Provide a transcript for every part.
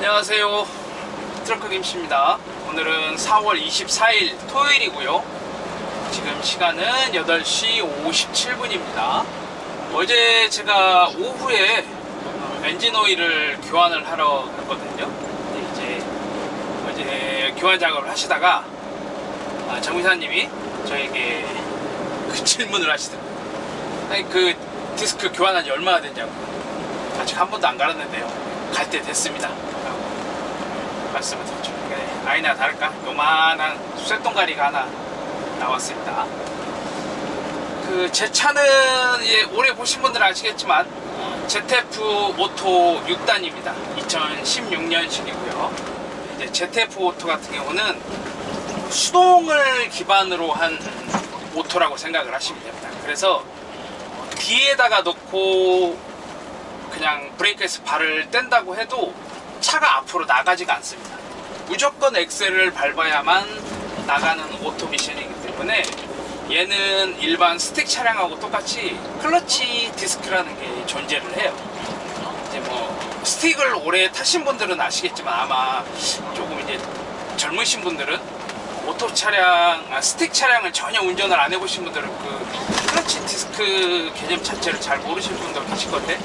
안녕하세요, 트럭커 김씨입니다. 오늘은 4월 24일 토요일이고요. 지금 시간은 8시 57분입니다 어제 제가 오후에 엔진 오일을 교환을 하러 갔거든요. 이제 어제 교환 작업을 하시다가 정비사님이 저에게 그 질문을 하시더라고요. 아니, 그 디스크 교환한 지 얼마나 됐냐고. 아직 한 번도 안 갈았는데요. 갈 때 됐습니다 라고 말씀을 드렸죠. 아니나 다를까 요만한 쇳동가리가 하나 나왔습니다. 그 제 차는 오래 보신 분들은 아시겠지만 ZF 오토 6단입니다 2016년식이고요 이제 ZF 오토 같은 경우는 수동을 기반으로 한 오토라고 생각을 하시면 됩니다. 그래서 뒤에다가 놓고 그냥 브레이크에서 발을 뗀다고 해도 차가 앞으로 나가지가 않습니다. 무조건 엑셀을 밟아야만 나가는 오토 미션이기 때문에 얘는 일반 스틱 차량하고 똑같이 클러치 디스크라는 게 존재를 해요. 이제 뭐 스틱을 오래 타신 분들은 아시겠지만 아마 조금 이제 젊으신 분들은 오토 차량, 스틱 차량을 전혀 운전을 안 해보신 분들은 그 클러치 디스크 개념 자체를 잘 모르실 분도 계실 건데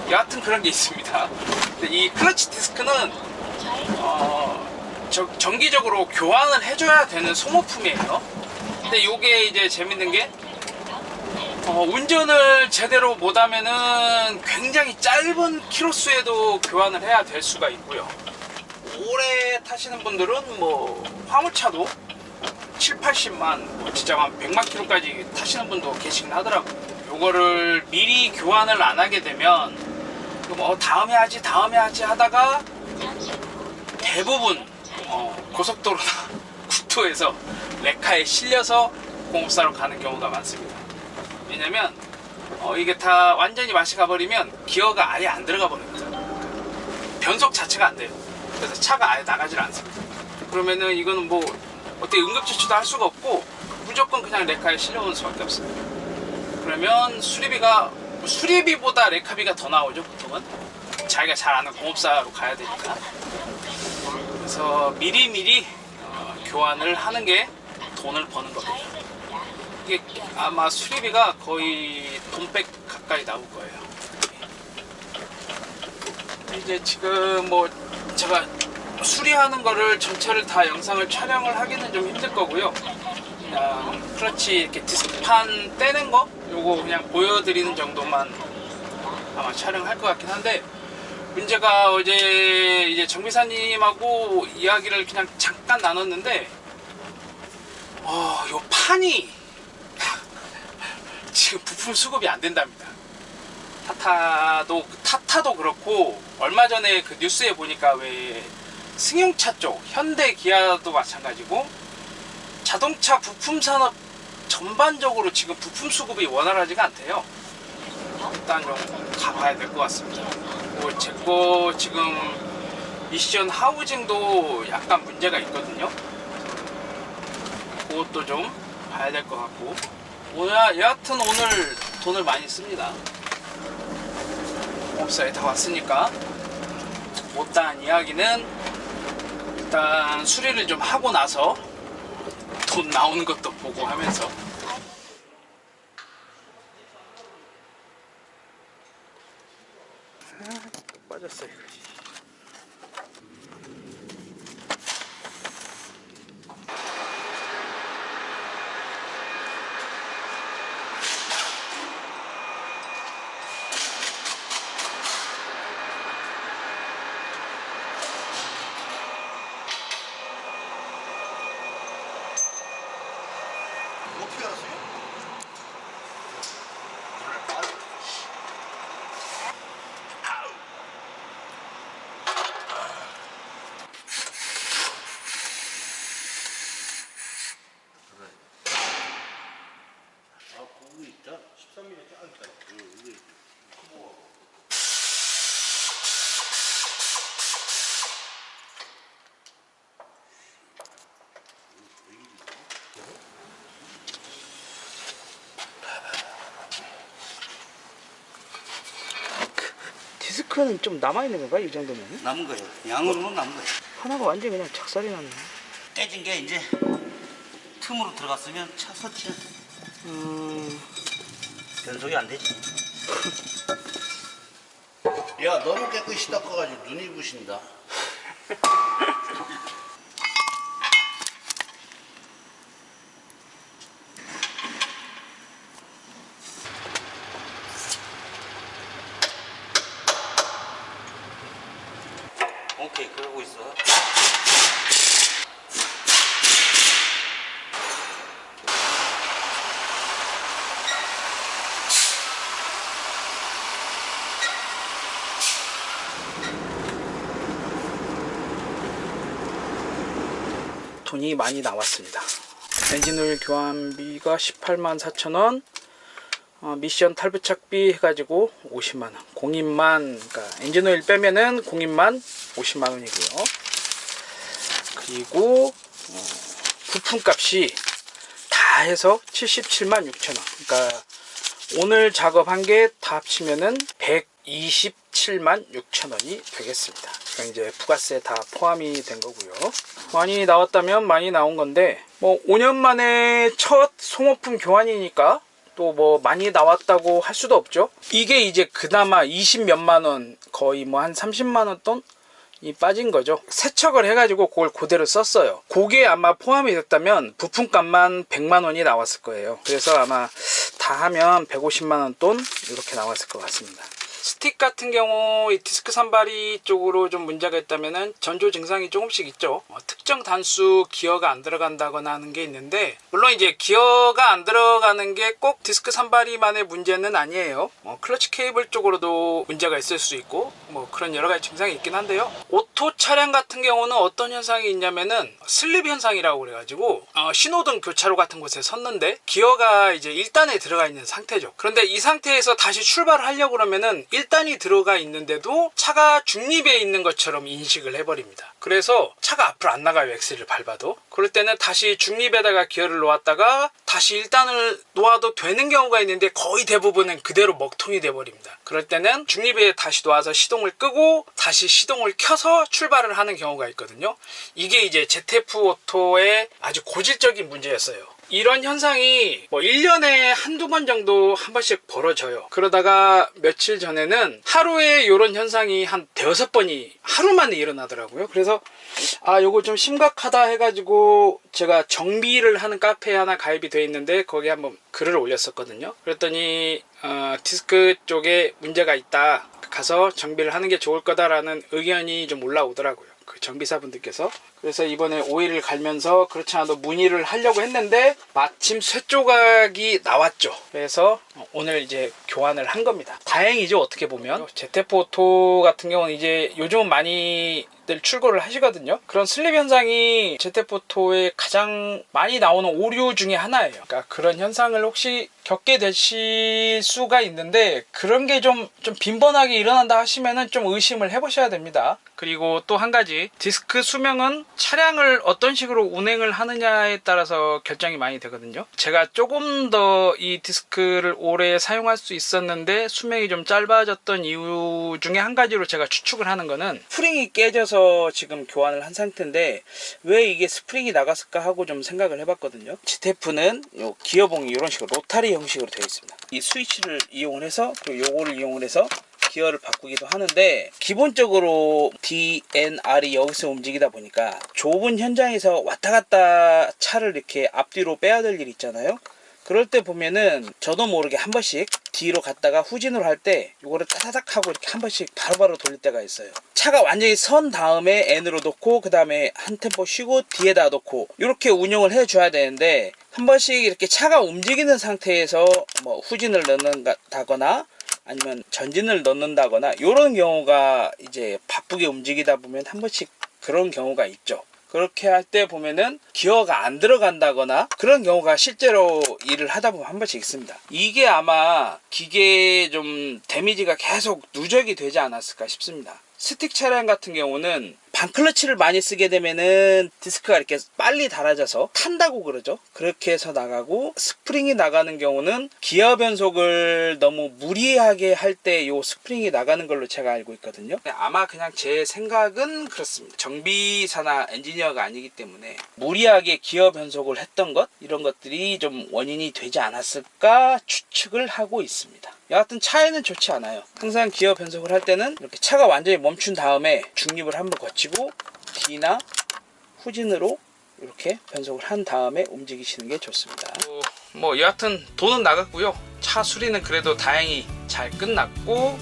여하튼 그런 게 있습니다. 근데 이 클러치 디스크는 정기적으로 교환을 해줘야 되는 소모품이에요. 근데 요게 이제 재밌는 게 운전을 제대로 못하면은 굉장히 짧은 키로수에도 교환을 해야 될 수가 있고요. 오래 타시는 분들은 뭐 화물차도 7, 80만 진짜 한 100만 킬로까지 타시는 분도 계시긴 하더라고요. 요거를 미리 교환을 안 하게 되면 다음에 하지 하다가 대부분 고속도로나 국도에서 레카에 실려서 공업사로 가는 경우가 많습니다. 왜냐면 이게 다 완전히 맛이 가버리면 기어가 아예 안 들어가 버립니다. 변속 자체가 안 돼요. 그래서 차가 아예 나가질 않습니다. 그러면은 이거는 뭐 어떻게 응급조치도 할 수가 없고 무조건 그냥 레카에 실려오는 수밖에 없습니다. 그러면 수리비보다 레카비가 더 나오죠. 보통은 자기가 잘 아는 공업사로 가야 되니까. 그래서 미리미리 교환을 하는 게 돈을 버는 겁니다. 이게 아마 수리비가 거의 돈백 가까이 나올 거예요. 이제 지금 뭐 제가 수리하는 거를 전체를 다 영상을 촬영을 하기는 좀 힘들 거고요. 그냥 클러치 이렇게 디스크판 떼는 거 요거 그냥 보여드리는 정도만 아마 촬영할 것 같긴 한데, 문제가 어제 이제 정비사님하고 이야기를 그냥 잠깐 나눴는데 요 판이 지금 부품 수급이 안 된답니다. 타타도 그렇고, 얼마 전에 그 뉴스에 보니까 왜 승용차 쪽 현대 기아도 마찬가지고 자동차 부품 산업 전반적으로 지금 부품 수급이 원활하지가 않대요. 일단 좀 가봐야 될 것 같습니다. 제 거 지금 미션 하우징도 약간 문제가 있거든요. 그것도 좀 봐야 될 것 같고, 여하튼 오늘 돈을 많이 씁니다. 공업사에 다 왔으니까 못다한 이야기는 일단 수리를 좀 하고 나서 돈 나오는 것도 보고 하면서. 빠졌어요. 어떻게 알았어요? 디스크는 좀 남아있는 건가? 이 정도면? 남은 거예요. 양으로는 남은 거예요. 하나가 완전히 그냥 작살이 났네. 깨진 게 이제 틈으로 들어갔으면 차 서치는 변속이 안 되지. 야, 너무 깨끗이 닦아가지고 눈이 부신다. 오케이, 그러고 있어. 돈이 많이 나왔습니다. 엔진오일 교환비가 184,000원, 미션 탈부착비 해가지고 50만원, 공인만, 그러니까 엔진오일 빼면은 공인만 50만원이고요. 그리고 부품값이 다 해서 77만 6천원. 그러니까 오늘 작업한 게 다 합치면은 127만 6천원이 되겠습니다. 그러니까 이제 부가세 다 포함이 된 거고요. 많이 나왔다면 많이 나온 건데, 뭐 5년 만에 첫 소모품 교환이니까 또 뭐 많이 나왔다고 할 수도 없죠. 이게 이제 그나마 20몇만 원, 거의 뭐 한 30만 원 돈이 빠진 거죠. 세척을 해가지고 그걸 그대로 썼어요. 그게 아마 포함이 됐다면 부품값만 100만 원이 나왔을 거예요. 그래서 아마 다 하면 150만 원 돈 이렇게 나왔을 것 같습니다. 스틱 같은 경우 이 디스크 산발이 쪽으로 좀 문제가 있다면은 전조 증상이 조금씩 있죠. 특정 단수 기어가 안 들어간다거나 하는 게 있는데, 물론 이제 기어가 안 들어가는 게 꼭 디스크 산발이만의 문제는 아니에요. 클러치 케이블 쪽으로도 문제가 있을 수 있고 뭐 그런 여러 가지 증상이 있긴 한데요. 오토 차량 같은 경우는 어떤 현상이 있냐면은 슬립 현상이라고 그래가지고 신호등 교차로 같은 곳에 섰는데 기어가 이제 1단에 들어가 있는 상태죠. 그런데 이 상태에서 다시 출발을 하려고 그러면은 1단이 들어가 있는데도 차가 중립에 있는 것처럼 인식을 해버립니다. 그래서 차가 앞으로 안 나가요. 엑셀을 밟아도. 그럴 때는 다시 중립에다가 기어를 놓았다가 다시 1단을 놓아도 되는 경우가 있는데 거의 대부분은 그대로 먹통이 돼버립니다. 그럴 때는 중립에 다시 놓아서 시동을 끄고 다시 시동을 켜서 출발을 하는 경우가 있거든요. 이게 이제 ZF 오토의 아주 고질적인 문제였어요. 이런 현상이 뭐 1년에 한두 번 정도 한 번씩 벌어져요. 그러다가 며칠 전에는 하루에 이런 현상이 한 대여섯 번이 하루 만에 일어나더라고요. 그래서 요거 좀 심각하다 해가지고 제가 정비를 하는 카페에 하나 가입이 돼 있는데 거기에 한번 글을 올렸었거든요. 그랬더니 디스크 쪽에 문제가 있다, 가서 정비를 하는 게 좋을 거다라는 의견이 좀 올라오더라고요. 그 정비사분들께서. 그래서 이번에 오일을 갈면서 그렇지 않아도 문의를 하려고 했는데 마침 쇠조각이 나왔죠. 그래서 오늘 이제 교환을 한 겁니다. 다행이죠. 어떻게 보면 ZF 오토 같은 경우는 이제 요즘은 많이들 출고를 하시거든요. 그런 슬립 현상이 ZF 오토에 가장 많이 나오는 오류 중에 하나예요. 그러니까 그런 현상을 혹시 겪게 되실 수가 있는데, 그런 게 좀 빈번하게 일어난다 하시면은 좀 의심을 해보셔야 됩니다. 그리고 또 한 가지, 디스크 수명은 차량을 어떤 식으로 운행을 하느냐에 따라서 결정이 많이 되거든요. 제가 조금 더 이 디스크를 오래 사용할 수 있었는데 수명이 좀 짧아졌던 이유 중에 한 가지로 제가 추측을 하는 거는, 스프링이 깨져서 지금 교환을 한 상태인데 왜 이게 스프링이 나갔을까 하고 좀 생각을 해봤거든요. ZF는 요 기어봉이 이런 식으로 로타리 형식으로 되어 있습니다. 이 스위치를 이용을 해서, 그리고 요거를 이용을 해서 기어를 바꾸기도 하는데, 기본적으로 DNR이 여기서 움직이다 보니까 좁은 현장에서 왔다 갔다 차를 이렇게 앞뒤로 빼야 될 일 있잖아요. 그럴 때 보면은 저도 모르게 한 번씩 뒤로 갔다가 후진으로 할 때 요거를 따다닥 하고 이렇게 한 번씩 바로바로 돌릴 때가 있어요. 차가 완전히 선 다음에 N으로 놓고 그 다음에 한 템포 쉬고 뒤에다 놓고 이렇게 운영을 해줘야 되는데, 한 번씩 이렇게 차가 움직이는 상태에서 뭐 후진을 넣는다거나 아니면 전진을 넣는다거나 이런 경우가 이제 바쁘게 움직이다 보면 한 번씩 그런 경우가 있죠. 그렇게 할 때 보면은 기어가 안 들어간다거나 그런 경우가 실제로 일을 하다 보면 한 번씩 있습니다. 이게 아마 기계에 좀 데미지가 계속 누적이 되지 않았을까 싶습니다. 스틱 차량 같은 경우는 반클러치를 많이 쓰게 되면은 디스크가 이렇게 빨리 닳아져서 탄다고 그러죠. 그렇게 해서 나가고, 스프링이 나가는 경우는 기어 변속을 너무 무리하게 할 때 요 스프링이 나가는 걸로 제가 알고 있거든요. 아마 그냥 제 생각은 그렇습니다. 정비사나 엔지니어가 아니기 때문에 무리하게 기어 변속을 했던 것, 이런 것들이 좀 원인이 되지 않았을까 추측을 하고 있습니다. 여하튼 차에는 좋지 않아요. 항상 기어 변속을 할 때는 이렇게 차가 완전히 멈춘 다음에 중립을 한번 거치고 D나 후진으로 이렇게 변속을 한 다음에 움직이시는 게 좋습니다. 뭐 여하튼 돈은 나갔고요. 차 수리는 그래도 다행히 잘 끝났고,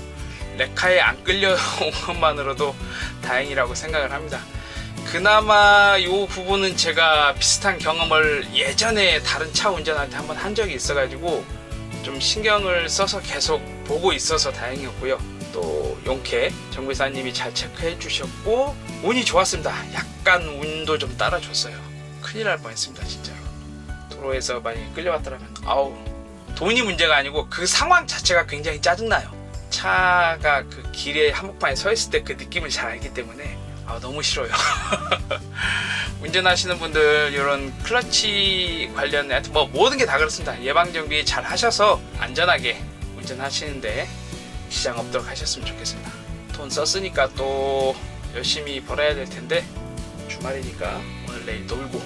레카에 안 끌려온 것만으로도 다행이라고 생각을 합니다. 그나마 이 부분은 제가 비슷한 경험을 예전에 다른 차 운전할 때 한번 한 적이 있어가지고 좀 신경을 써서 계속 보고 있어서 다행이었고요. 또 용케 정비사님이 잘 체크해 주셨고, 운이 좋았습니다. 약간 운도 좀 따라줬어요. 큰일 날 뻔했습니다, 진짜로. 도로에서 만약에 끌려왔더라면, 아우, 돈이 문제가 아니고 그 상황 자체가 굉장히 짜증나요. 차가 그 길에 한복판에 서 있을 때 그 느낌을 잘 알기 때문에 너무 싫어요. 운전하시는 분들 이런 클러치 관련, 하여튼 뭐 모든 게 다 그렇습니다. 예방정비 잘 하셔서 안전하게 운전하시는데 지장 없도록 하셨으면 좋겠습니다. 돈 썼으니까 또 열심히 벌어야 될 텐데, 주말이니까 오늘 내일 놀고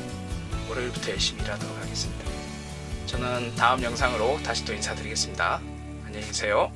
월요일부터 열심히 일하도록 하겠습니다. 저는 다음 영상으로 다시 또 인사드리겠습니다. 안녕히 계세요.